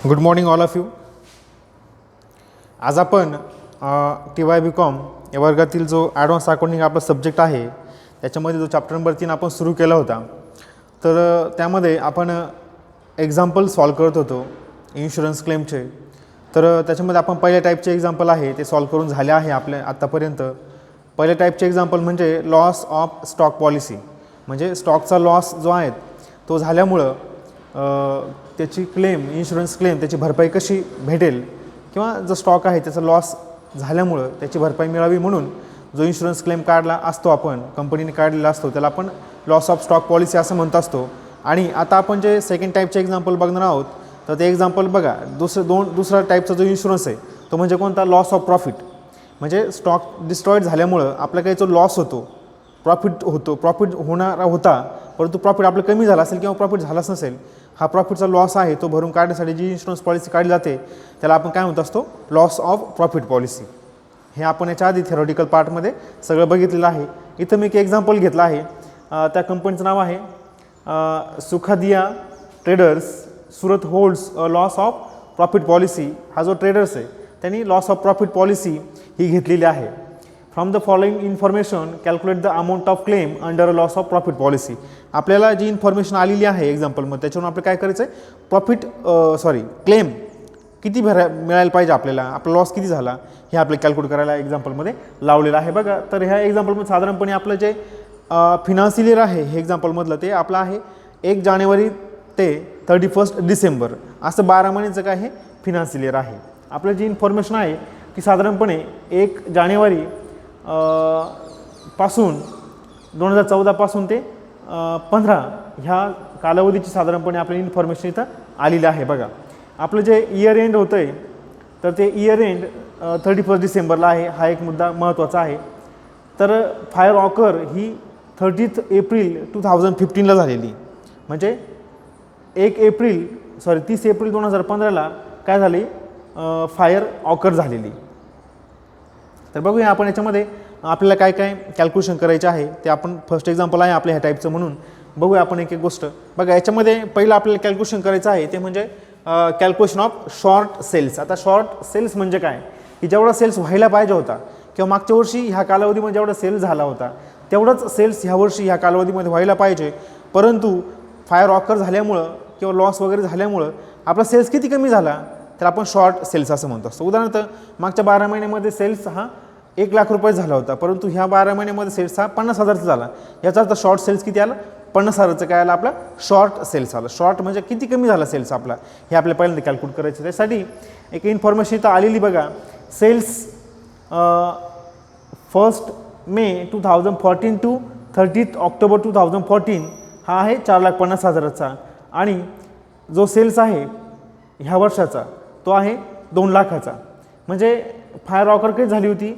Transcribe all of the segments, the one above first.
Good morning all of you. आज आपण TY.BCom या वर्गातील जो ॲडव्हान्स अकाउंटिंग आपला सब्जेक्ट आहे त्याच्यामध्ये जो चॅप्टर नंबर 3 आपण सुरू केला होता, तर त्यामध्ये आपण एक्झाम्पल सॉल्व करत होतो इन्शुरन्स क्लेमचे. तर त्याच्यामध्ये आपण पहिल्या टाईपचे एक्झाम्पल आहे ते सॉल्व करून झाले आहे आपल्या आत्तापर्यंत. पहिल्या टाईपचे एक्झाम्पल म्हणजे लॉस ऑफ स्टॉक पॉलिसी, म्हणजे स्टॉकचा लॉस जो आहे तो झाल्यामुळं त्याची क्लेम, इन्शुरन्स क्लेम, त्याची भरपाई कशी भेटेल, किंवा जो स्टॉक आहे त्याचा लॉस झाल्यामुळं त्याची भरपाई मिळावी म्हणून जो इन्शुरन्स क्लेम काढला असतो आपण, कंपनीने काढलेला असतो, त्याला आपण लॉस ऑफ स्टॉक पॉलिसी असं म्हणत असतो. आणि आता आपण जे सेकंड टाईपचे एक्झाम्पल बघणार आहोत, तर ते एक्झाम्पल बघा. दुसरा टाईपचा जो इन्शुरन्स आहे तो म्हणजे कोणता, लॉस ऑफ प्रॉफिट. म्हणजे स्टॉक डिस्ट्रॉईड झाल्यामुळं आपला काही जो लॉस होतो, प्रॉफिट होणारा होता परंतु प्रॉफिट आपलं कमी झाला असेल किंवा प्रॉफिट झालाच नसेल, हा प्रॉफिटचा लॉस आहे तो भरून काढण्यासाठी जी इन्शुरन्स पॉलिसी काढली जाते त्याला आपण काय म्हणत असतो, लॉस ऑफ प्रॉफिट पॉलिसी. हे आपण याच्या आधी थेरॉटिकल पार्टमध्ये सगळं बघितलेलं आहे. इथं मी एक एक्झाम्पल घेतलं आहे. त्या कंपनीचं नाव आहे Sukhadia traders. Surat holds a loss of profit policy. हा जो ट्रेडर्स आहे त्यांनी लॉस ऑफ प्रॉफिट पॉलिसी ही घेतलेली आहे. From the following information calculate the amount of claim under a loss of profit policy. आपल्याला जी इन्फॉर्मेशन आलेली आहे एक्झाम्पलमध्ये त्याच्यावरून आपल्याला काय करायचं आहे, क्लेम किती मिळायला पाहिजे आपल्याला, आपला लॉस किती झाला हे आपल्याला कॅल्क्युलेट करायला एक्झाम्पलमध्ये लावलेलं आहे. बघा, तर ह्या एक्झाम्पलमध्ये साधारणपणे आपलं जे फिनान्शियल इयर आहे हे एक्झाम्पलमधलं ते आपलं आहे 1 जानेवारी ते 31 डिसेंबर, असं 12 महिन्याचं काय हे फिनान्शियल इयर आहे. आपलं जी इन्फॉर्मेशन आहे की साधारणपणे 1 जानेवारी पासून 2014 पासून ते 15 ह्या कालावधीची साधारणपणे आपली इन्फॉर्मेशन इथं आलेली आहे. बघा, आपलं जे इयर एंड होतं आहे तर ते इयर एंड 31 डिसेंबरला आहे. हा एक मुद्दा महत्त्वाचा आहे. तर फायर ऑकर ही 30 एप्रिल 2015ला झालेली, म्हणजे 30 एप्रिल 2015ला काय झाली, फायर ऑकर झालेली. तर बघूया आपण याच्यामध्ये आपल्याला काय काय कॅल्क्युलेशन करायचे आहे ते. आपण फर्स्ट एक्झाम्पल आहे आपल्या ह्या टाईपचं म्हणून बघूया आपण एक एक गोष्ट. बघा, याच्यामध्ये पहिलं आपल्याला कॅल्क्युलेशन करायचं आहे ते म्हणजे कॅल्क्युलेशन ऑफ शॉर्ट सेल्स. आता शॉर्ट सेल्स म्हणजे काय, की जेवढा सेल्स व्हायला पाहिजे होता किंवा मागच्या वर्षी ह्या कालावधीमध्ये जेवढा सेल्स झाला होता तेवढंच सेल्स ह्या वर्षी ह्या कालावधीमध्ये व्हायला पाहिजे, परंतु फायर ऑकर झाल्यामुळं किंवा लॉस वगैरे झाल्यामुळं आपला सेल्स किती कमी झाला तर आपण शॉर्ट सेल्स असं म्हणतो असतो. उदाहरणार्थ मागच्या 12 महिन्यामध्ये सेल्स हा 1 लाख रुपये झाला होता, परंतु ह्या 12 महिन्यामध्ये सेल्स हा 50,000चा झाला. याचा अर्थ शॉर्ट सेल्स किती आला, 50,000चं काय आलं, आपला शॉर्ट सेल्स आला. शॉर्ट म्हणजे किती कमी झाला सेल्स आपला, हे आपल्याला पहिल्यांदा कॅल्क्युलेट करायचं. त्यासाठी एक इन्फॉर्मेशन इथं आलेली बघा. सेल्स 1 मे 2014 टू 30 ऑक्टोबर 2014 हा आहे 4,50,000चा, आणि जो सेल्स आहे ह्या वर्षाचा तो आहे 2 लाखाचा. म्हणजे फायर ऑकर कधी झाली होती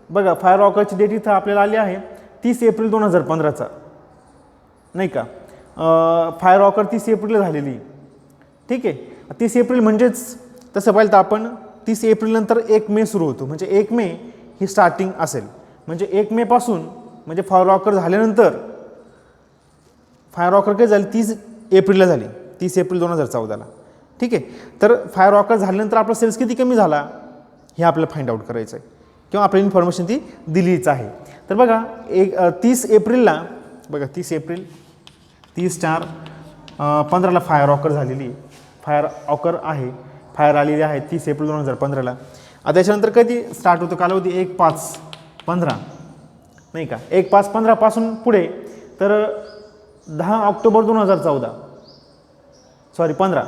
बघा, फायर ऑकरची डेट इथं आपल्याला आली आहे 30 एप्रिल 2015चा, नाही का. फायर ऑकर 30 एप्रिलला झालेली, ठीक आहे. 30 एप्रिल म्हणजेच तसं पाहिलं तर आपण 30 एप्रिलनंतर 1 मे सुरू होतो, म्हणजे 1 मे ही स्टार्टिंग असेल. म्हणजे 1 मे पासून म्हणजे फायर ऑकर झाल्यानंतर फायर ऑकर कधी झाली, 30 एप्रिलला झाली, 30 एप्रिल 2014ला, ठीक आहे. तर फायर ऑकर झाल्यानंतर आपला सेल्स किती कमी झाला हे आपल्याला फाइंड आउट करायचं आहे, किंवा आपली इन्फॉर्मेशन ती दिलीच आहे. तर बघा, 30 एप्रिलला बघा, 30 एप्रिल 30/4/15ला फायर ऑकर झालेली, फायर ऑकर आहे, फायर आलेली आहे 30 एप्रिल 2015ला. आता त्याच्यानंतर कधी स्टार्ट होतो कालावधी, 1/5/15, नाही का. 1/5/15 पासून पुढे तर 10 ऑक्टोबर 2014 15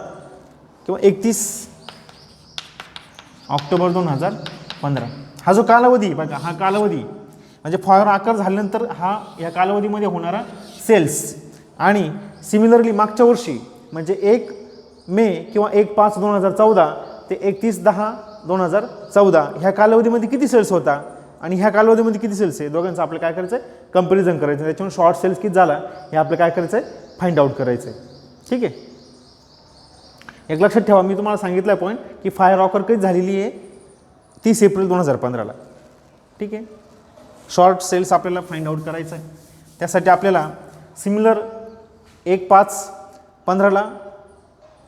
किंवा 31 ऑक्टोबर 2015 हा जो कालावधी बघा, हा कालावधी म्हणजे फायर ऑकर झाल्यानंतर या कालावधीमध्ये होणारा सेल्स. आणि सिमिलरली मागच्या वर्षी म्हणजे 1 मे किंवा 1/5/2014 ते 31/10/2014 ह्या कालावधीमध्ये किती सेल्स होता आणि ह्या कालावधीमध्ये किती सेल्स आहे, दोघांचं आपलं काय करायचं आहे, कंपॅरिझन करायचं. त्याच्यामुळे शॉर्ट सेल्स किती झाला हे आपलं काय करायचं आहे, फाइंड आउट करायचं आहे, ठीक आहे. एक लक्षात ठेवा, मी तुम्हाला सांगितलं पॉईंट की फायर ऑकर कधी झालेली आहे 30 एप्रिल 2015ला, ठीक आहे. शॉर्ट सेल्स आपल्याला फाइंड आउट करायचं आहे. त्यासाठी आपल्याला सिमिलर 1/5/15ला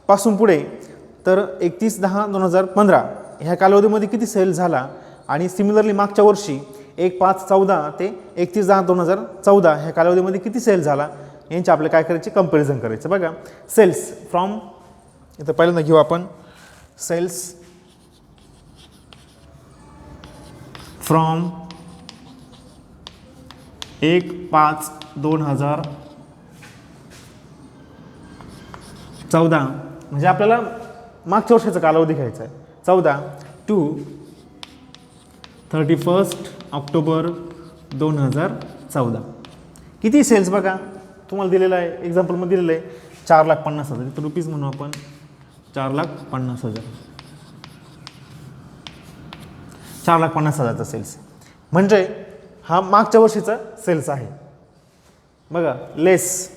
पासून पुढे तर 31/10/2015 ह्या कालावधीमध्ये किती सेल झाला आणि सिमिलरली मागच्या वर्षी 1/5/14 ते 31/10/2014 ह्या कालावधीमध्ये किती सेल झाला यांची आपल्याला काय करायची कंपॅरिझन करायचं. बघा सेल्स फ्रॉम इथं पहिल्यांदा घेऊ आपण सेल्स फ्रॉम 1/5/2014 म्हणजे आपल्याला मागच्या वर्षाचा कालावधी घ्यायचा आहे 14 to 31 ऑक्टोबर 2014 किती सेल्स बघा तुम्हाला दिलेलं आहे एक्झाम्पलमध्ये दिलेलं आहे 4,50,000 इथं रुपीज म्हणू आपण 4,50,000 4,50,000चा सेल्स म्हणजे हा मागच्या वर्षीचा सेल्स आहे. बघा लेस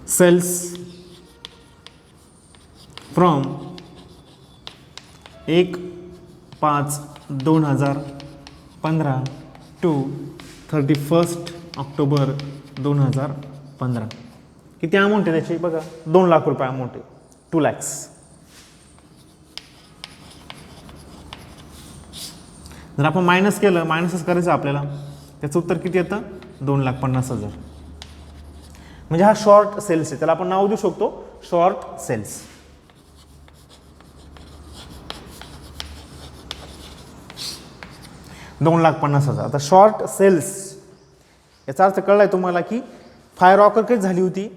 सेल्स फ्रॉम 1/5/2015 to 31 ऑक्टोबर 2015 किती अमाऊंट आहे त्याची बघा 2 लाख रुपये अमाऊंट आहे 2 lakhs. जर आपण मायनस केलं मायनसच करायचं आपल्याला त्याचं उत्तर किती येतं 2,50,000 म्हणजे हा शॉर्ट सेल्स आहे त्याला आपण नाव देऊ शकतो शॉर्ट सेल्स. $2,50,000 आता शॉर्ट सेल्स याचा अर्थ कळलाय तुम्हाला की फायर ऑकर कधी झाली होती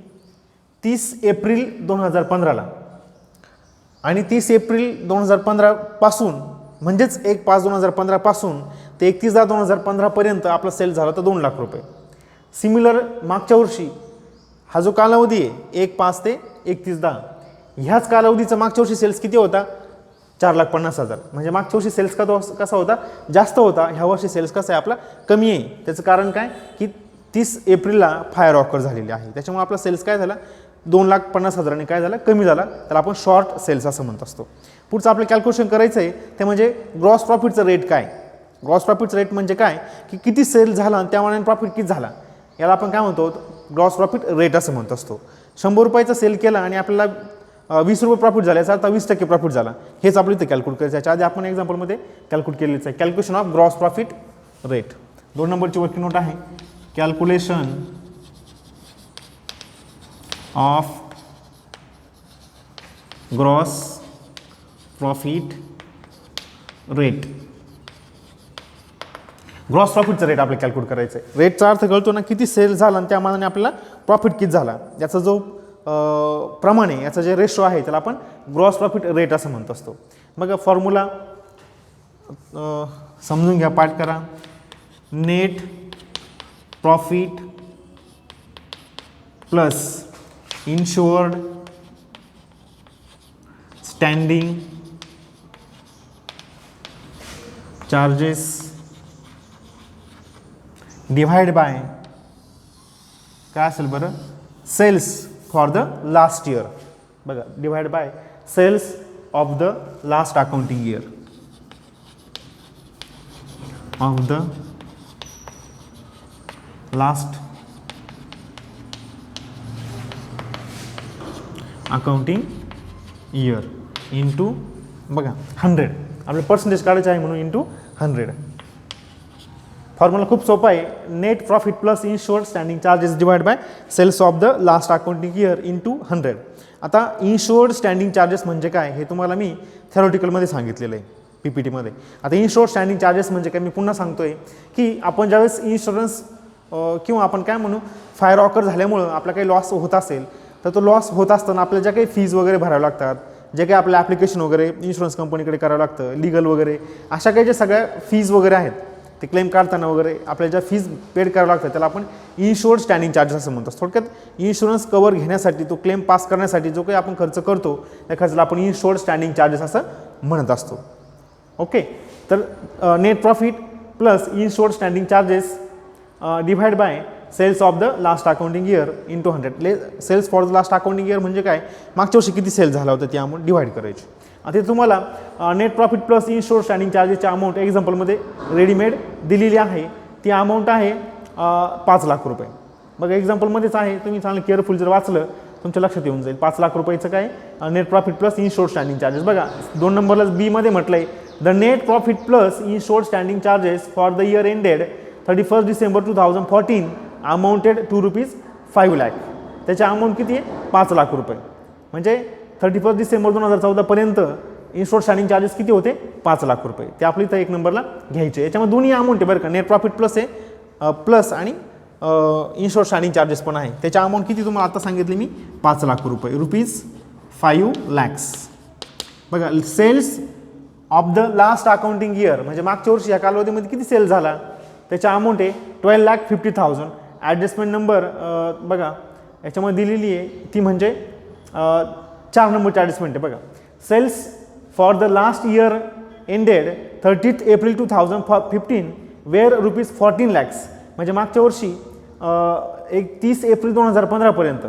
30 एप्रिल 2015 आणि 30 एप्रिल 2015 पासून म्हणजेच 1/5/2015 पासून ते 31/10/2015 पर्यंत आपला सेल झाला होता 2 लाख रुपये. सिमिलर मागच्या वर्षी हा जो कालावधी आहे 1/5 ते 31/10 ह्याच कालावधीचा मागच्या वर्षी सेल्स किती होता 4,50,000 म्हणजे मागच्या वर्षी सेल्स कसा होता जास्त होता ह्या वर्षी सेल्स कसा आहे आपला कमी आहे. त्याचं कारण काय की 30 एप्रिलला फायर ऑकर झालेली आहे त्याच्यामुळे आपला सेल्स काय झाला 2,50,000 काय झाला कमी झाला त्याला आपण शॉर्ट सेल्स असं म्हणत असतो. पुढचं आपलं कॅल्क्युलेशन करायचं आहे ते म्हणजे ग्रॉस प्रॉफिटचं रेट काय. ग्रॉस प्रॉफिटचं रेट म्हणजे काय की किती सेल झाला आणि त्यामुळे प्रॉफिट किती झाला याला आपण काय म्हणतो ग्रॉस प्रॉफिट रेट असं म्हणत असतो. 100 रुपयाचा सेल केला आणि आपल्याला 20 रुपये प्रॉफिट झाले याचा अर्थ 20% प्रॉफिट झाला हेच आपलं इथे कॅल्क्युलेट करायचं. याच्या आधी आपण एक्झाम्पलमध्ये कॅल्क्युलेट केलेलं आहे calculation of gross profit rate. 2 नंबरची वर्किंग नोट आहे calculation of gross profit rate. Gross प्रॉफिटचं रेट आपल्याला कॅल्क्युलेट करायचं आहे. रेटचा अर्थ कळतो ना किती सेल झाला आणि त्या मानाने आपल्याला प्रॉफिट किती झाला याचा जो प्रमाण आहे याचा जे रेशो आहे त्याला आपण ग्रॉस प्रॉफिट रेट असं म्हणत असतो. मग फॉर्म्युला समजून घ्या पाठ करा. Net profit plus insured standing charges divide by काय असेल बरं sales for the last year. बघा divide by sales of the last accounting year of the last accounting year into बघा 100 आपलं पर्सेंटेज काढायचं आहे म्हणून इंटू 100. फॉर्म्युला खूप सोपा आहे net profit plus insured standing charges divide by sales of the last accounting year into 100. आता insured standing charges म्हणजे काय हे तुम्हाला मी थेरॉटिकलमध्ये सांगितलेलं आहे PPTमध्ये. आता इन्शुअर्ड स्टँडिंग चार्जेस म्हणजे काय मी पुन्हा सांगतोय की आपण ज्यावेळेस इन्शुरन्स किंवा आपण काय म्हणू फायर ऑकर झाल्यामुळं आपला काही लॉस होत असेल तर तो लॉस होत असताना आपल्याला ज्या काही फीज वगैरे भराव्या लागतात जे काही आपल्या ॲप्लिकेशन वगैरे इन्शुरन्स कंपनीकडे करावं लागतं लिगल वगैरे अशा काही ज्या सगळ्या फीज वगैरे आहेत ते क्लेम काढताना वगैरे आपल्याला ज्या फीज पेड करावं लागतं त्याला आपण इन्शुअर्ड स्टँडिंग चार्जेस असं म्हणतो. थोडक्यात इन्शुरन्स कवर घेण्यासाठी तो क्लेम पास करण्यासाठी जो काही आपण खर्च करतो त्या खर्चाला आपण इन्शुअर्ड स्टँडिंग चार्जेस असं म्हणत असतो. ओके तर net profit plus insured standing charges divide by sales of the last accounting year into 100. Sales for the last accounting year म्हणजे काय मागच्या वर्षी किती सेल झाला होता ती अमाऊंट डिवाइड करायची. आता तुम्हाला net profit plus insured standing चार्जेसची अमाऊंट एक्झाम्पलमध्ये रेडीमेड दिलेली आहे ती अमाऊंट आहे 5 लाख रुपये. बघा एक्झाम्पलमध्येच आहे तुम्ही चांगलं केअरफुल जर वाचलं तुमच्या लक्षात येऊन जाईल. 5 लाख रुपयाचं काय net profit plus insured standing charges. बघा 2 नंबरला बी मध्ये म्हटलं आहे the net profit plus insured standing charges for the year ended 31 December 2014 amounted to ₹5 lakh. त्याची अमाऊंट किती आहे 5 लाख रुपये. म्हणजे 31 डिसेंबर 2014 पर्यंत इन शोर्ट स्टँडिंग चार्जेस किती होते 5 लाख रुपये. ते आपली इथं 1 नंबरला घ्यायचे. याच्यामध्ये दोन्ही अमाऊंट आहे बरं का. नेट प्रॉफिट प्लस आहे प्लस आणि इन शोर्ट स्टँडिंग चार्जेस पण आहे. त्याची अमाऊंट किती तुम्हाला आता सांगितली मी 5 लाख रुपये ₹5 lakhs. बघा sales of the last accounting year म्हणजे मागच्या वर्षी या कालावधीमध्ये किती सेल झाला त्याच्या अमाऊंट आहे 12,50,000. ॲडजस्टमेंट नंबर बघा याच्यामध्ये दिलेली आहे ती म्हणजे 4 नंबरची ॲडजस्टमेंट आहे. बघा sales for the last year ended 30th April 2015 were ₹14 lakhs. म्हणजे मागच्या वर्षी 30 एप्रिल 2015 पर्यंत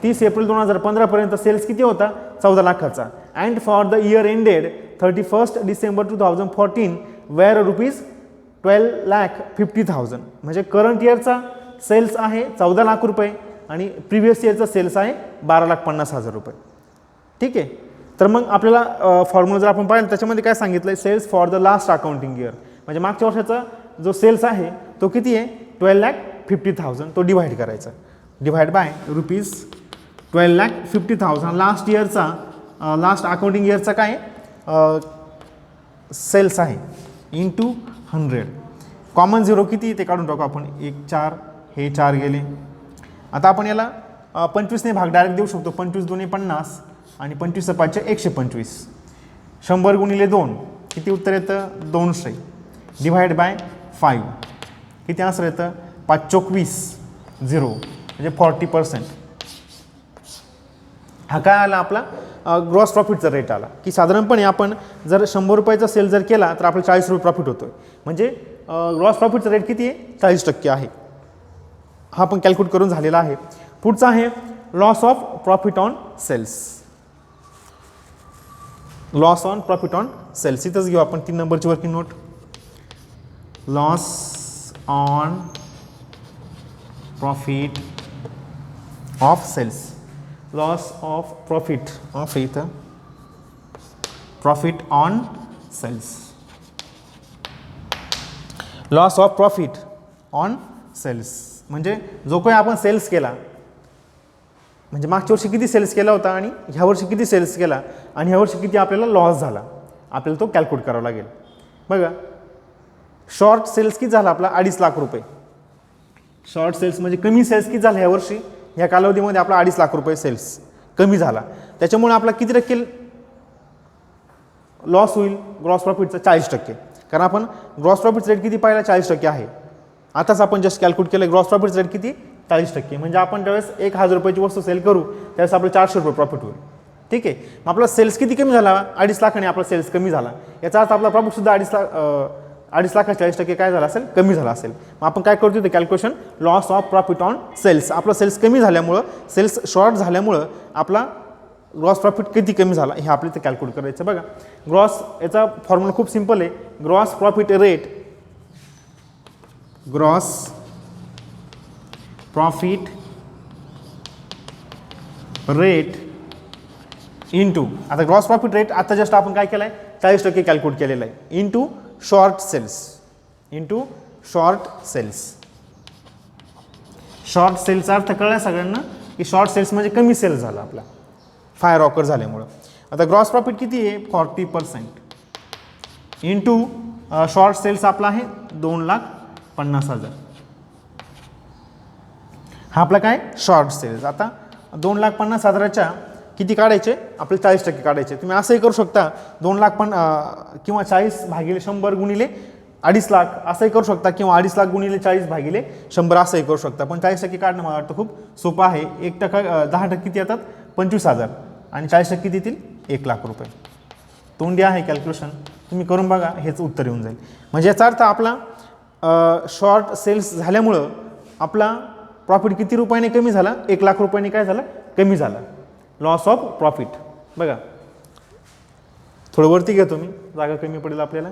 30 एप्रिल 2015 पर्यंत सेल्स किती होता 14 लाखाचा. And for the year ended 31st December 2014 were ₹12,50,000. म्हणजे करंट इयरचा सेल्स आहे 14 लाख रुपये आणि प्रिव्हियस इयरचा सेल्स आहे 12,50,000 रुपये. ठीक आहे. तर मग आपल्याला फॉर्म्युला जर आपण पाहिलं त्याच्यामध्ये काय सांगितलं आहे sales for the last accounting year म्हणजे मागच्या वर्षाचा जो सेल्स आहे तो किती आहे 12,50,000. तो डिवाइड करायचा डिवाइड बाय ₹12,50,000 लास्ट इयरचा लास्ट अकाउंटिंग इयरचा काय सेल्स आहे इंटू 100. कॉमन झिरो किती ते काढून टाकू आपण 1 4 हे 4 गेले. आता आपण याला 25ने भाग डायरेक्ट देऊ शकतो. 25 2 50 आणि 25 5 125. 100 गुणिले 2 किती उत्तर येतं 200 डिवाइड बाय 5 किती आन्सर येतं 5 चोक 20 0 म्हणजे 40%. हा काय आला आपला ग्रॉस प्रॉफिटचा रेट आला की साधारणपणे आपण जर 100 रुपयाचा सेल जर केला तर आपल्याला 40 रुपये प्रॉफिट होतो. म्हणजे ग्रॉस प्रॉफिटचा रेट किती आहे 40% आहे. हा पण कॅल्क्युलेट करून झालेला आहे. पुढचा आहे loss of profit on sales. Loss on profit on sales इथंच घेऊ आपण 3 नंबरची working note. Loss on profit of sales. Loss of profit of इथं profit on sales. Loss of profit on sales म्हणजे जो काही आपण सेल्स केला म्हणजे मागच्या वर्षी किती सेल्स केला होता आणि ह्या वर्षी किती सेल्स केला आणि ह्या वर्षी किती आपल्याला लॉस झाला आपल्याला तो कॅल्क्युलेट करावा लागेल. बघा शॉर्ट सेल्स किती झाला आपला 2.5 लाख रुपये. शॉर्ट सेल्स म्हणजे कमी सेल्स किती झाला ह्या वर्षी ह्या कालावधीमध्ये आपला 2.5 लाख रुपये सेल्स कमी झाला. त्याच्यामुळे आपला किती टक्के लॉस होईल ग्रॉस प्रॉफिटचा 40%. कारण आपण ग्रॉस प्रॉफिट रेट किती पाहिला 40% आहे. आताच आपण जस्ट कॅल्क्युलेट केलं ग्रॉस प्रॉफिट रेट किती 40%. म्हणजे आपण ज्यावेळेस 1,000 रुपयाची वस्तू सेल करू त्यावेळेस आपलं 400 रुपये प्रॉफिट होईल. ठीक आहे. मग आपला सेल्स किती कमी झाला 2.5 लाखाने आपला सेल्स कमी झाला. याचा अर्थ आपला प्रॉफिटसुद्धा 2.5 लाख 40% काय झाला असेल कमी झाला असेल. मग आपण काय करतो ते calculation loss of profit on sales. आपला सेल्स कमी झाल्यामुळं सेल्स शॉर्ट झाल्यामुळं आपला ग्रॉस प्रॉफिट किती कमी झाला हे आपल्याला ते कॅल्क्युलेट करायचं. बघा ग्रॉस याचा फॉर्म्युला खूप सिम्पल आहे. Gross profit rate gross profit rate into आता ग्रॉस प्रॉफिट रेट आता जस्ट आपण काय केलं आहे 40% कॅल्क्युलेट केलेलं आहे into short sales into short sales. Short सेलचा अर्थ कळला सगळ्यांना की शॉर्ट सेल्स म्हणजे कमी सेल झाला आपला फायर ऑकर झाल्यामुळं. आता ग्रॉस प्रॉफिट किती आहे 40% इंटू शॉर्ट सेल्स आपला आहे 2,50,000. हा आपला काय शॉर्ट सेल्स. आता 2,50,000च्या किती काढायचे आपले 40% काढायचे. तुम्ही असंही करू शकता 2 लाख किंवा 40 भागिले 100 गुणिले 2.5 लाख असंही करू शकता किंवा 2.5 लाख गुणिले 40 भागिले 100 असंही करू शकता. पण 40% काढणं मला वाटतं खूप सोपं आहे. 10% किती येतात 25,000 आणि 40% किती येतील 1 लाख रुपये. तोंडी आहे कॅल्क्युलेशन तुम्ही करून बघा हेच उत्तर येऊन जाईल. म्हणजे याचा अर्थ आपला शॉर्ट सेल्स झाल्यामुळं आपला प्रॉफिट किती रुपयाने कमी झाला 1 लाख रुपयाने काय झालं कमी झाला. Loss of profit. बघा थोडं वरती घेतो मी जागा कमी पडेल आपल्याला.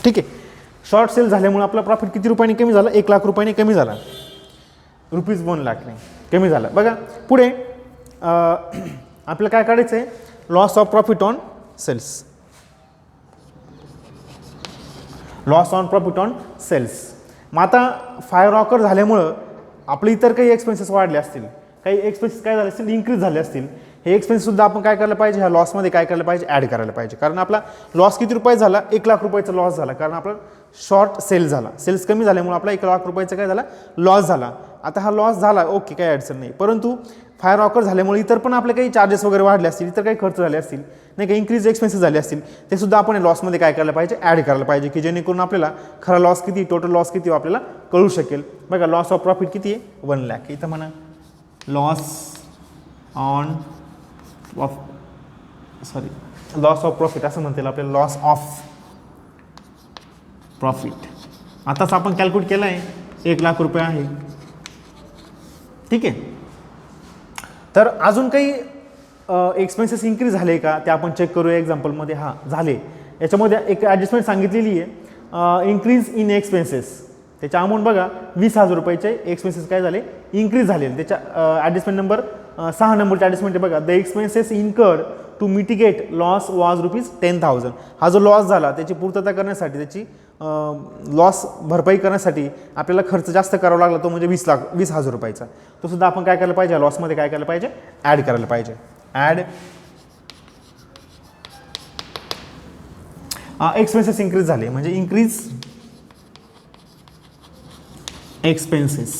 ठीक आहे. शॉर्ट सेल झाल्यामुळे आपला प्रॉफिट किती रुपयाने कमी झाला? 1 लाख रुपयाने कमी झाला. ₹1,00,000 कमी झाला. बघा पुढे आपल्याला काय काढायचं आहे? Loss of profit on sales. Loss on profit on sales. मग आता फायर ऑकर झाल्यामुळं आपले इतर काही एक्सपेन्सेस वाढले असतील, काही एक्सपेन्सेस काय झाले असतील? इन्क्रीज झाले असतील. हे एक्सपेन्सेससुद्धा आपण काय करायला पाहिजे? ह्या लॉसमध्ये काय करायला पाहिजे? ॲड करायला पाहिजे. कारण आपला लॉस किती रुपये झाला? 1 लाख रुपयाचा लॉस झाला, कारण आपला शॉर्ट सेल झाला. सेल्स कमी झाल्यामुळे आपला 1 लाख रुपयाचा काय झाला? लॉस झाला. आता हा लॉस झाला, ओके, काही अडचण नाही. परंतु फायर ऑकर झाल्यामुळे इतर पण आपले काही चार्जेस वगैरे वाढले असतील, इतर काही खर्च झाले असतील, नाही काही इन्क्रीज एक्सपेन्सेस झाले असतील, ते सुद्धा आपण लॉसमध्ये काय करायला पाहिजे? ॲड करायला पाहिजे, की जेणेकरून आपल्याला खरा लॉस किती, टोटल लॉस किती आपल्याला कळू शकेल. बघा लॉस ऑफ प्रॉफिट किती आहे? 1 लाख. इथं म्हणा loss on loss of profit असं म्हणता येईल आपल्याला, लॉस ऑफ प्रॉफिट. आताच आपण कॅल्क्युलेट केलं आहे, 1 लाख रुपये आहे. ठीक आहे. तर अजून काही एक्सपेन्सेस इन्क्रीज झाले का ते आपण चेक करूया एक्झाम्पलमध्ये. हां झाले. याच्यामध्ये एक ॲडजस्टमेंट सांगितलेली आहे, इन्क्रीज इन एक्सपेन्सेस. त्याच्या अमाऊंट बघा 20,000 रुपयाचे एक्सपेन्सेस काय झाले? इन्क्रीज झाले. त्याच्या ॲडजस्टमेंट नंबर 6 नंबरचे ॲडजस्टमेंट आहे बघा. The expenses incurred to mitigate loss was ₹10,000. हा जो लॉस झाला त्याची पूर्तता करण्यासाठी, त्याची लॉस भरपाई करण्यासाठी आपल्याला खर्च जास्त करावा लागला, तो म्हणजे 20,000 रुपयाचा. तो सुद्धा आपण काय करायला पाहिजे? लॉसमध्ये काय करायला पाहिजे? ॲड करायला पाहिजे. ॲड एक्सपेन्सेस इन्क्रीज झाले म्हणजे इन्क्रीज एक्सपेन्सेस.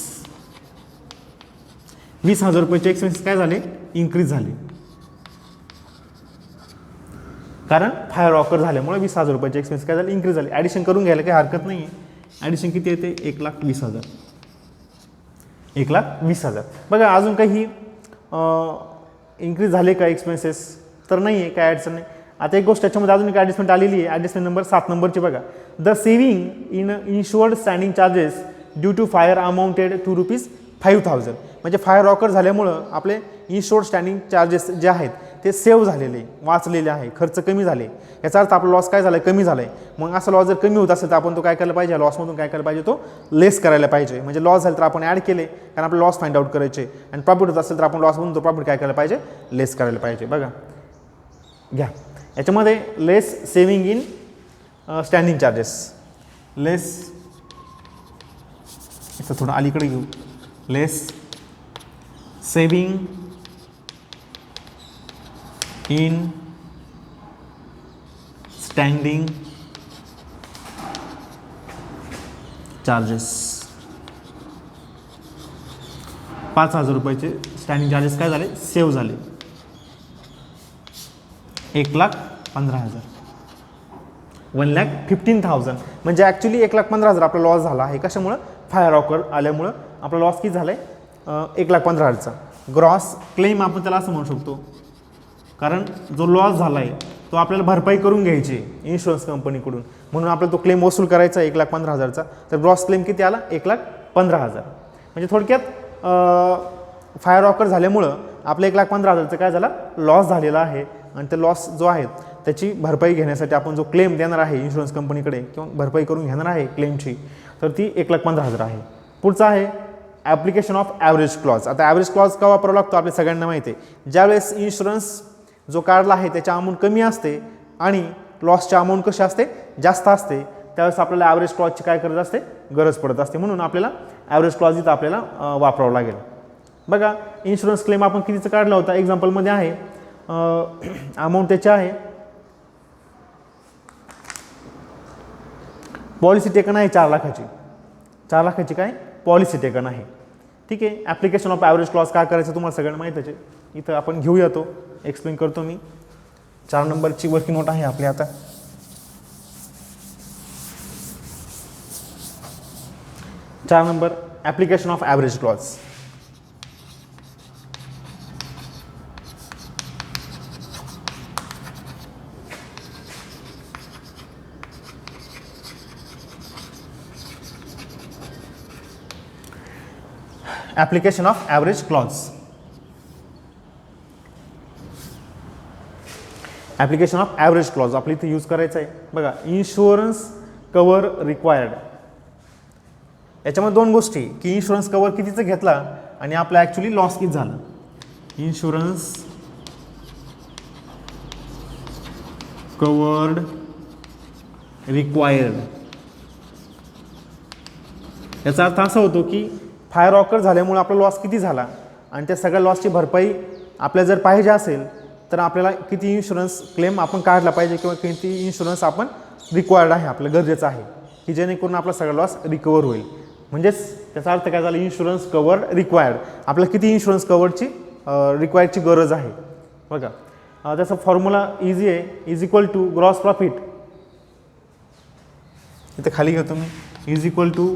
20,000 रुपयाचे एक्सपेन्सेस काय झाले? इन्क्रीज झाले, कारण फायर ऑकर झाल्यामुळे 20,000 रुपयाचे एक्सपेन्स काय झाले? इन्क्रीज झाले. ॲडिशन करून घ्यायला काही हरकत नाही आहे. ॲडिशन किती येते? 1,20,000. 1,20,000. बघा अजून काही इन्क्रीज झाले का एक्सपेन्सेस? तर नाही आहे, काय अडचण नाही. आता एक गोष्ट याच्यामध्ये अजून एक ॲडजस्टमेंट आलेली आहे, ॲडजस्टमेंट नंबर 7 नंबरची बघा. The saving in insured standing charges due to fire amounted to ₹5,000. म्हणजे फायर ऑकर झाल्यामुळं आपले इन्शुअर्ड स्टँडिंग चार्जेस जे आहेत ते सेव्ह झालेले, वाचलेले आहे, खर्च कमी झाले. याचा अर्थ आपला लॉस काय झाला? कमी झाला आहे. मग असा लॉस जर कमी होत असेल तर आपण तो काय करायला पाहिजे? लॉसमधून काय करायला पाहिजे? तो लेस करायला पाहिजे. म्हणजे लॉस झाला तर आपण ॲड केले, कारण आपलं लॉस फाइंड आउट करायचे. आणि प्रॉफिट होत असेल तर आपण लॉसमधून तो प्रॉफिट काय करायला पाहिजे? लेस करायला पाहिजे. बघा घ्या याच्यामध्ये लेस सेव्हिंग इन स्टँडिंग चार्जेस. लेस इथं थोडं अलीकडे घेऊ. लेस सेव्हिंग इन स्टँडिंग चार्जेस. 5,000 रुपयाचे स्टँडिंग चार्जेस काय झाले? सेव्ह झाले. 1,15,000. 1,15,000 म्हणजे ॲक्च्युली 1,15,000 आपला लॉस झाला आहे. कशामुळं? फायर ऑकर आल्यामुळं आपला लॉस किती झाला आहे? 1,15,000चा. ग्रॉस क्लेम आपण त्याला असं म्हणू शकतो, कारण जो लॉस झाला आहे तो आपल्याला भरपाई करून घ्यायची इन्शुरन्स कंपनीकडून, म्हणून आपल्याला तो क्लेम वसूल करायचा 1,15,000चा. तर ग्रॉस क्लेम किती आला? 1,15,000. म्हणजे थोडक्यात फायर ऑकर झाल्यामुळं आपलं 1,15,000चं काय झाला? लॉस झालेला आहे. आणि ते लॉस जो आहे त्याची भरपाई घेण्यासाठी आपण जो क्लेम देणार आहे इन्शुरन्स कंपनीकडे, किंवा भरपाई करून घेणार आहे क्लेमची, तर ती 1,15,000 आहे. पुढचा आहे ॲप्लिकेशन ऑफ ॲव्हरेज क्लॉज. आता ॲव्हरेज क्लॉज का वापरावा लागतो? आपल्या सगळ्यांना माहिती आहे. ज्यावेळेस इन्शुरन्स जो काढला आहे त्याची अमाऊंट कमी असते आणि लॉसची अमाऊंट कशी असते? जास्त असते, त्यावेळेस आपल्याला ॲव्हरेज क्लॉजची काय करत असते? गरज पडत असते. म्हणून आपल्याला ॲव्हरेज क्लॉज इथं आपल्याला वापरावं लागेल. बघा इन्शुरन्स क्लेम आपण कितीचं काढला होता? एक्झाम्पलमध्ये आहे अमाऊंट त्याची आहे, पॉलिसी टेकन आहे 4 लाखाची. 4 लाखाची काय पॉलिसी टेकन आहे. ठीक आहे. ॲप्लिकेशन ऑफ ॲव्हरेज क्लॉज काय करायचं तुम्हाला सगळ्यांना माहीतच आहे. इथं आपण घेऊया, तो एक्सप्लेन करतो मी. 4 नंबरची वर्किंग नोट आहे आपली. आता 4 number application of average clause. Application of average clause. Application of average clause आपल्या इथे यूज करायचं आहे. बघा इन्शुरन्स कवर रिक्वायर्ड. याच्यामध्ये दोन गोष्टी की इन्शुरन्स कवर कितीचा घेतला आणि आपला ॲक्च्युली लॉस किती झाला. इन्शुरन्स कवर्ड रिक्वायर्ड याचा अर्थ असा होतो की फायर ऑकर झाल्यामुळे आपला लॉस किती झाला आणि त्या सगळ्या लॉसची भरपाई आपल्याला जर पाहिजे असेल तर आपल्याला किती इन्शुरन्स क्लेम आपण काढला पाहिजे किंवा किती इन्शुरन्स आपण रिक्वायर्ड आहे, आपलं गरजेचं आहे की जेणेकरून आपला सगळा लॉस रिकवर होईल. म्हणजेच त्याचा अर्थ काय झाला, इन्शुरन्स कवर्ड रिक्वायर्ड. आपल्याला किती इन्शुरन्स कवरची रिक्वायर्डची गरज आहे. बघा त्याचा फॉर्म्युला इझी आहे, is equal to gross profit, इथे खाली घेतो मी, is equal to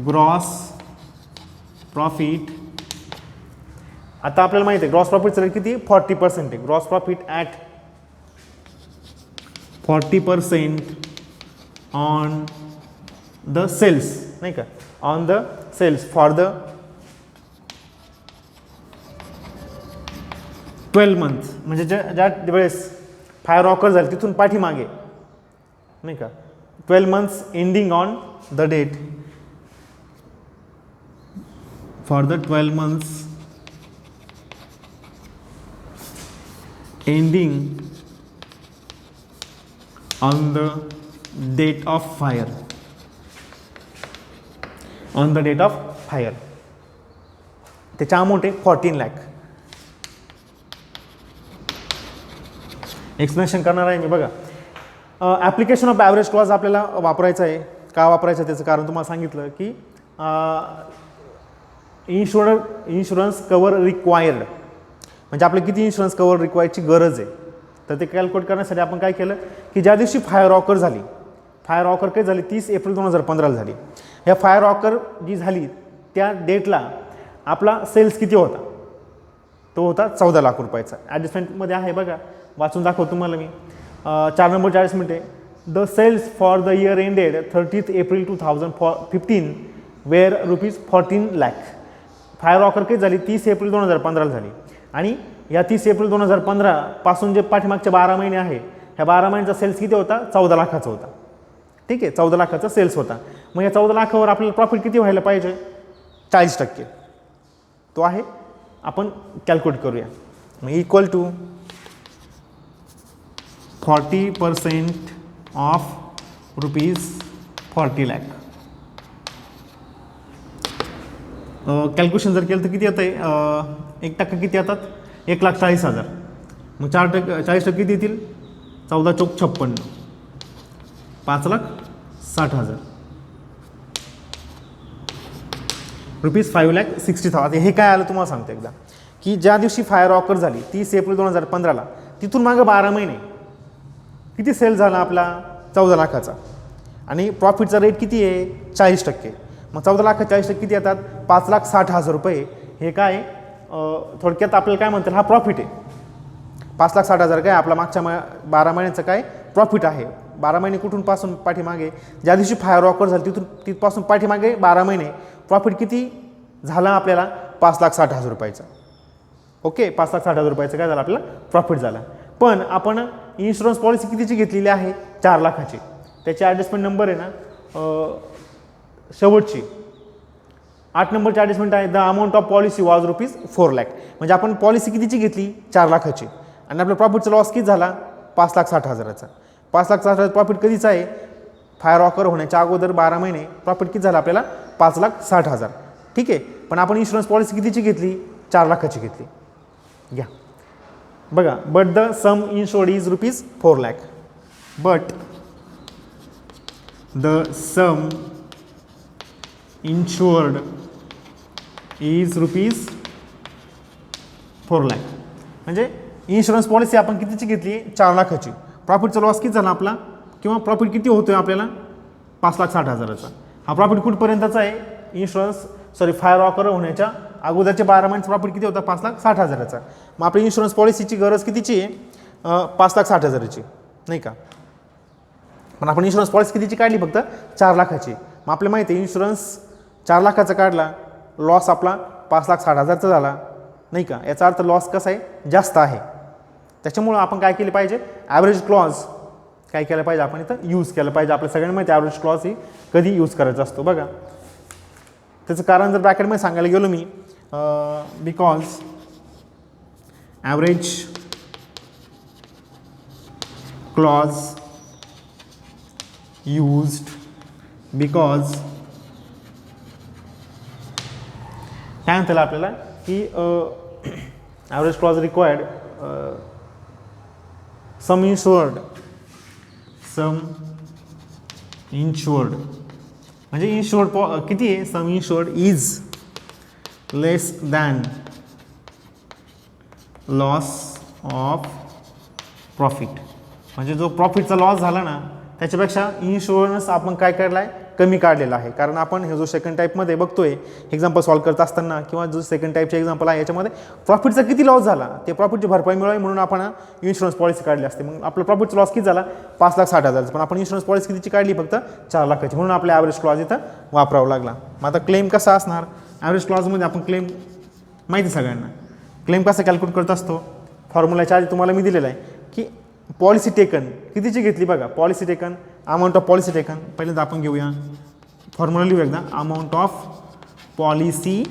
gross profit. आता आपल्याला माहिती आहे ग्रॉस प्रॉफिटचं रेट किती 40% आहे. Gross profit at 40% on the sales, नाही का, on the sales for the 12 month. म्हणजे ज्या वेळेस फायर ऑकर झाली तिथून पाठीमागे, नाही का, 12 months ending on the date, for the 12 months ending on the date of fire, on the date of fire. त्याचा अमाऊंट आहे 14 लाख. एक्सप्लेनेशन करणार आहे मी. बघा ॲप्लिकेशन ऑफ ॲव्हरेज क्लॉज आपल्याला वापरायचं आहे. का वापरायचं त्याचं कारण तुम्हाला सांगितलं की इन्शुरन्स कवर रिक्वायर्ड म्हणजे आपल्याला किती इन्शुरन्स कवर रिक्वायरची गरज आहे. तर ते कॅल्क्युलेट करण्यासाठी आपण काय केलं की ज्या दिवशी फायर ऑकर झाली, फायर ऑकर काय झाली 30 एप्रिल 2015 झाली. ह्या फायर ऑकर जी झाली त्या डेटला आपला सेल्स किती होता, तो होता 14 लाख रुपयाचा. ॲडजस्टमेंटमध्ये आहे बघा, वाचून दाखवतो तुम्हाला मी. 4 नंबरची ॲडजस्टमेंट आहे, the sales for the year ended 30 April 2015 were ₹14 lakh. Fire occur काय झाली 30 एप्रिल 2015 झाली आणि या 30 एप्रिल 2015 पासून जे पाठीमागचे 12 महिने आहे, ह्या 12 महिन्याचा सेल्स किती होता 14 लाखाचा होता. ठीक आहे, 14 लाखाचा सेल्स होता. मग या 14 लाखावर आपल्याला प्रॉफिट किती व्हायला पाहिजे 40%. तो आहे, आपण कॅल्क्युलेट करूया. मग इक्वल टू 40% ऑफ ₹40 लाख. कॅल्क्युलेशन जर केलं तर किती येतं आहे, 1% किती येतात 1,40,000. मग 40% किती येतील 14 चौक 56, 5,60,000 ₹5,60,000. हे काय आलं तुम्हाला सांगतो एकदा की ज्या दिवशी फायर ऑकर झाली 30 एप्रिल 2015ला तिथून मागं 12 महिने किती सेल झाला आपला 14 लाखाचा आणि प्रॉफिटचा रेट किती आहे 40%. मग 14 लाख 40% किती येतात 5,60,000 रुपये. हे काय थोडक्यात आपल्याला काय म्हणतात हा प्रॉफिट आहे. 5,60,000 काय आपला मागच्या 12 महिन्याचं काय प्रॉफिट आहे. 12 महिने कुठून पासून पाठीमागे ज्या दिवशी फायर ऑकर झाली तिथपासून पाठीमागे 12 महिने प्रॉफिट किती झाला आपल्याला 5,60,000 रुपयाचा. ओके, 5,60,000 रुपयाचं काय झालं आपल्याला प्रॉफिट झाला. पण आपण इन्शुरन्स पॉलिसी कितीची घेतलेली आहे 4 लाखाची. त्याची ॲडजस्टमेंट नंबर आहे ना शेवटची 8 नंबरची ॲडजस्टमेंट आहे, the amount of policy was ₹4 lakh. म्हणजे आपण पॉलिसी कितीची घेतली 4 लाखाची आणि आपल्या प्रॉफिटचा लॉस किती झाला 5,60,000चा. 5,60,000 प्रॉफिट कधीचा आहे फायर ऑकर होण्याच्या अगोदर 12 महिने प्रॉफिट किती झाला आपल्याला 5,60,000. ठीक आहे, पण आपण इन्शुरन्स पॉलिसी कितीची घेतली 4 लाखाची घेतली. घ्या बघा, but the sum insured is ₹4 lakh. But the sum insured is ₹4 lakh. म्हणजे इन्शुरन्स पॉलिसी आपण कितीची घेतली 4 लाखाची. प्रॉफिटचा लॉस किती झाला आपला किंवा प्रॉफिट किती होतोय आपल्याला 5,60,000चा. हा प्रॉफिट कुठपर्यंतचा आहे फायर ऑकर होण्याच्या अगोदरचे 12 महिन्याचा प्रॉफिट किती होता 5,60,000चा. मग आपली इन्शुरन्स पॉलिसीची गरज कितीची आहे 5,60,000ची, नाही का. पण आपण इन्शुरन्स पॉलिसी कितीची काढली फक्त 4 लाखाची. मग आपल्याला माहिती आहे इन्शुरन्स 4 लाखाचा काढला, लॉस आपला 5,60,000चा झाला, नाही का. याचा अर्थ लॉस कसा आहे जास्त आहे. त्याच्यामुळं आपण काय केले पाहिजे ॲव्हरेज क्लॉज काय केलं पाहिजे आपण इथं यूज केलं पाहिजे. आपल्या सगळ्यांना माहिती ॲव्हरेज क्लॉज ही कधी यूज करायचा असतो बघा. त्याचं कारण जर ब्रॅकेटमध्ये सांगायला गेलो मी because average clause used because काय म्हणता आपल्याला की average clause required sum insured म्हणजे इन्शुअर्ड किती आहे sum insured is less than loss of profit. म्हणजे जो प्रॉफिटचा लॉस झाला ना त्याच्यापेक्षा इन्शुरन्स आपण काय काढला आहे कमी काढलेला आहे. कारण आपण हे जो सेकंड टाईपमध्ये बघतोय एक्झाम्पल सॉल्व करत असताना किंवा जो सेकंड टाईपचे एक्झाम्पल आहे याच्यामध्ये प्रॉफिटचा किती लॉस झाला ते प्रॉफिटची भरपाई मिळावी म्हणून आपण इन्शुरन्स पॉलिसी काढली असते. मग आपलं प्रॉफिटचा लॉस किती झाला 5,60,000 पण आपण इन्शुरन्स पॉलिसी कितीची काढली फक्त 4 लाखाची म्हणून आपल्या ॲव्हरेज क्लॉज इथं वापरावा लागला. मग आता क्लेम कसा असणार ॲव्हरेज क्लॉजमध्ये आपण क्लेम माहिती सगळ्यांना क्लेम कसा कॅल्क्युलेट करत असतो फॉर्म्युलाच्या आधी तुम्हाला मी दिलेला आहे की पॉलिसी टेकन कितीची घेतली बघा policy taken amount of policy taken पहिल्यांदा आपण घेऊया फॉर्म्युला लिहू एकदा अमाऊंट ऑफ पॉलिसी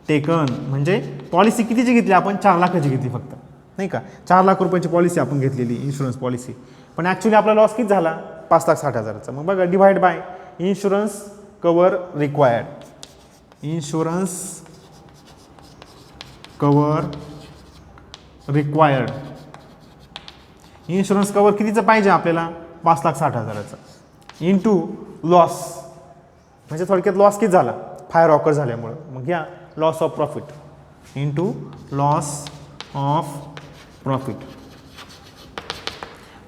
टेकन म्हणजे पॉलिसी कितीची घेतली आपण 4 लाखाची घेतली फक्त नाही का 4 लाख रुपयाची पॉलिसी आपण घेतलेली इन्शुरन्स पॉलिसी पण ॲक्च्युली आपला लॉस किती झाला 5,60,000चा. मग बघा divide bye insurance cover required insurance cover required insurance cover कितीचं पाहिजे आपल्याला 5,60,000चा इंटू लॉस म्हणजे थोडक्यात लॉस किती झाला फायर ऑकर झाल्यामुळं. मग घ्या loss of profit into loss of profit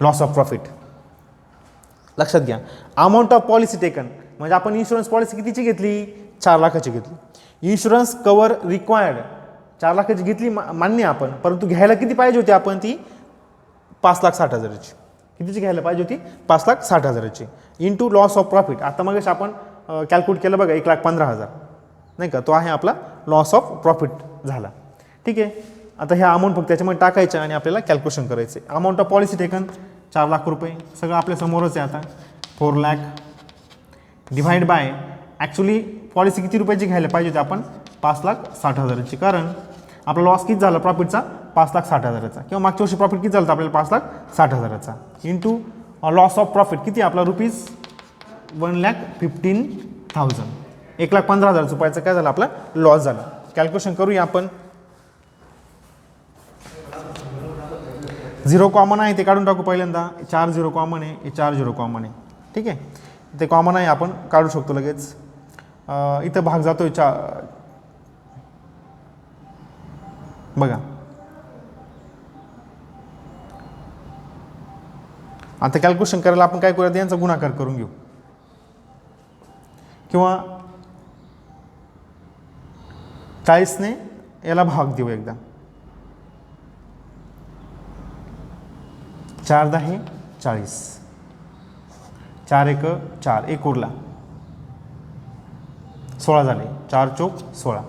loss of profit. लक्षात घ्या अमाऊंट ऑफ पॉलिसी टेकन म्हणजे आपण इन्शुरन्स पॉलिसी कितीची घेतली 4 लाखाची घेतली. इन्शुरन्स कवर रिक्वायर्ड 4 लाखाची घेतली मान्य आपण परंतु घ्यायला किती पाहिजे होती आपण ती 5,60,000ची कितीची घ्यायला पाहिजे होती 5,60,000ची इंटू लॉस ऑफ प्रॉफिट. आता मग आपण कॅल्क्युलेट केलं बघा 1,15,000 नाही का तो आहे आपला लॉस ऑफ प्रॉफिट झाला. ठीक आहे आता ह्या अमाऊंट फक्त त्याच्यामध्ये टाकायचं आणि आपल्याला कॅल्क्युलेशन करायचं आहे. Amount of policy taken 4 lakh रुपये सगळं आपल्या समोरच आहे. आता 4 lakh divide by actually policy किती रुपयाची घ्यायला पाहिजे होती आपण 5,60,000ची कारण आपला लॉस किती झाला प्रॉफिटचा 5,60,000चा किंवा मागच्या वर्षी प्रॉफिट किती झालं आपल्याला 5,60,000चा इंटू लॉस ऑफ प्रॉफिट किती आपला रुपीज 1,15,000 1,15,000 रुपयाचा काय झाला आपला लॉस झाला. कॅल्क्युलेशन करूया आपण 0 कॉमन आहे ते काढून टाकू पहिल्यांदा 4 0 कॉमन आहे 4 0 कॉमन आहे ठीक आहे ते कॉमन आहे आपण काढू शकतो लगेच. इथं भाग जातोय बघा आता कॅल्क्युलेशन करायला आपण काय करूया यांचा गुणाकार करून घेऊ किंवा 40ने याला भाग देऊ एकदा 4 10 40 4 1 4 1 उरला 16 झाले 4 चौक 16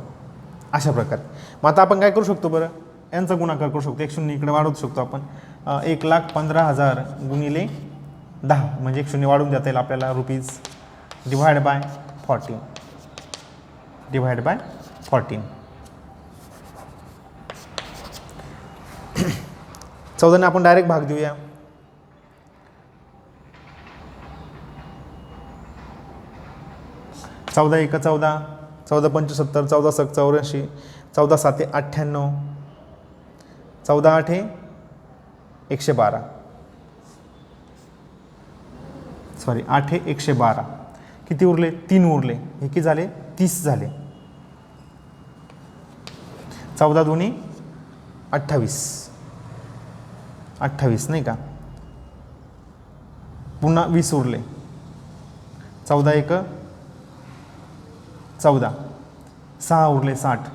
अशा प्रकारे. मग आता आपण काय करू शकतो बरं यांचा गुणाकार करू शकतो 1 0 इकडे वाढवू शकतो आपण 1,15,000 गुणिले 10 म्हणजे 1 0 वाढून देता येईल आपल्याला rupees divide by 14 divide by 14 14ने आपण डायरेक्ट भाग देऊया 14 1 14 14 पंच 70 14 सक 84 14 7 98 14 8 112 सॉरी 8 112 किती उरले 3 उरले हे किती झाले 30 झाले 14 2 28 28 नाही का पुन्हा 20 उरले 14 1 14 6 उरले 60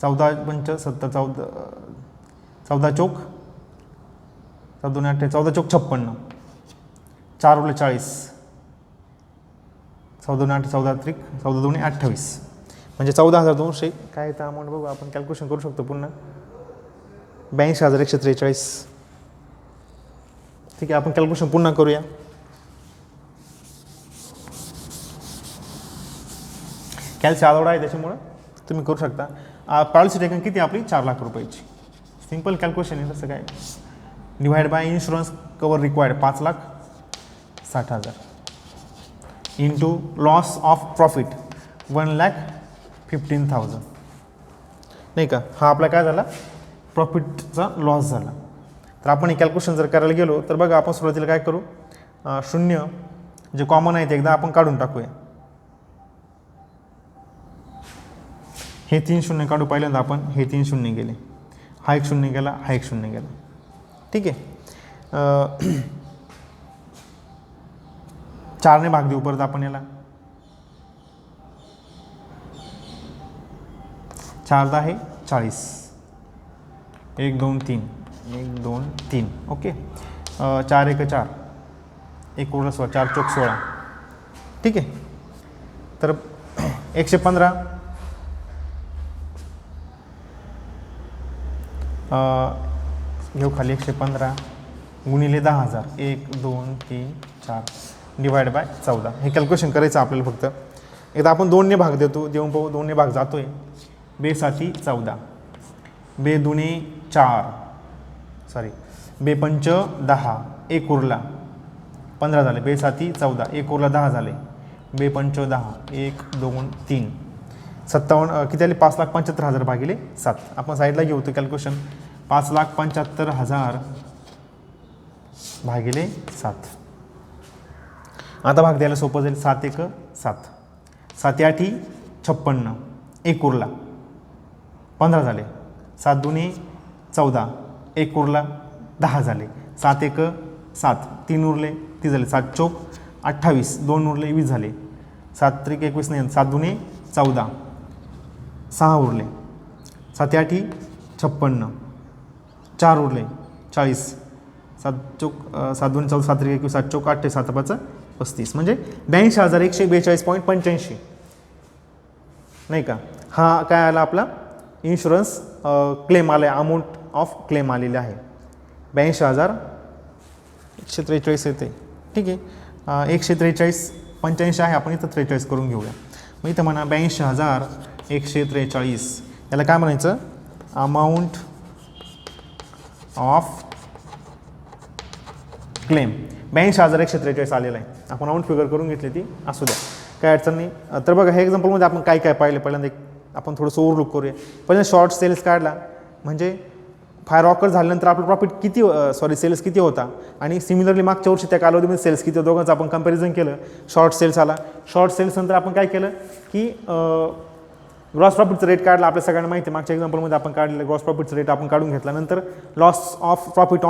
14 पंच 70 14 चौक 14 8 14 चौक 56 4 उरले 40 14 8 14 त्रिक 14 2 28 म्हणजे 14,200 काय येतं अमाऊंट बघू आपण कॅल्क्युलेशन करू शकतो पुन्हा 82,143 ठीक आहे, आपण कॅल्क्युलेशन पुन्हा करूया. कॅल्सी आलवड आहे त्याच्यामुळं तुम्ही करू शकता. पॉलिसी टेकन किती आपली 4 लाख रुपयाची. सिंपल कॅल्क्युलेशन आहे, तसं काय. Divide by insurance cover required 5,60,000 into loss of profit 1,15,000 नाही का. हा आपला काय झाला, प्रॉफिटचा लॉस झाला. तर आपण हे कॅल्क्युलेशन जर करायला गेलो तर बघा, आपण सुरुवातीला काय करू, शून्य जे कॉमन आहे ते एकदा आपण काढून टाकूया. हे 3 शून्य काढू. पहिल्यांदा आपण हे 3 शून्य गेले, हा एक शून्य गेला, हा एक शून्य गेला. ठीक आहे. 4 ने भाग देऊ परत आपण याला. 4 10 40. 1 2 3 1 2 3 ओके. 4 1 4 1 उरला 16, 4 चौक 16. ठीक आहे. तर 115 घेऊ खाली. 115 गुणिले 10,000 1 2 3 4 डिवाइड बाय 14. हे कॅल्क्युलेशन करायचं आपल्याला फक्त. एकदा आपण 2 ने भाग देऊन पाहू. 2 ने भाग जातोय. 2 7 14, 2 दुणे 4, सॉरी 2 पंच 10, 1 उरला 15 झाले. 2 7 14, 1 उरला 10 झाले. 2 पंच 10, 1 2 3 57 किती आले, 5,75,000 भागिले 7. आपण साईडला घेऊ तर कॅल्क्युलेशन 5,75,000 भागिले 7. आता भाग द्यायला सोपं जाईल. 7 1 7, 7 8 56, 1 उरला 15 झाले. 7 दुणे 14, 1 उरला 10 झाले. 7 1 7, 3 उरले 30 झाले. 7 चौक 28, 2 उरले 20 झाले. 7 त्रिक 21 नाही. 7 दुणे 14, 6 उरले. 7 8 56, 4 उरले 40. 7 चौक 7 2 14, 7 त्रिक 21, 7 चौक 28, 7 5 35 म्हणजे 82,142.85 नाही का. हा काय आला आपला इन्शुरन्स क्लेम आला आहे. अमाऊंट ऑफ क्लेम आलेले आहे 82,143 येते. ठीक आहे. 143.85 आहे. आपण इथं 43 करून घेऊया. मग इथं म्हणा 82,143. याला काय म्हणायचं, अमाऊंट ऑफ क्लेम. 82,143 आलेला आहे. आपण अमाऊंट फिगर करून घेतली ती, असू द्या, काय अडचण नाही. तर बघा, हे एक्झाम्पलमध्ये आपण काय काय पाहिलं. पहिल्यांदा आपण थोडंसं ओव्हरलुक करूया. पहिल्यांदा शॉर्ट सेल्स काढला म्हणजे फायर ऑकर झाल्यानंतर आपलं प्रॉफिट किती, सेल्स किती होता, आणि सिमिलरली मागच्या वर्षी त्या कालावधीमध्ये सेल्स किती, दोघांचं आपण कंपॅरिझन केलं. शॉर्ट सेल्स आला. शॉर्ट सेल्स नंतर आपण काय केलं की ग्रॉस प्रॉफिटचा रेट काढला. आपल्या सगळ्यांना माहिती आहे, मागच्या एक्झाम्पलमध्ये आपण काढलेलं ग्रॉस प्रॉफिटचा रेट आपण काढून घेतला. नंतर लॉस ऑफ प्रॉफिट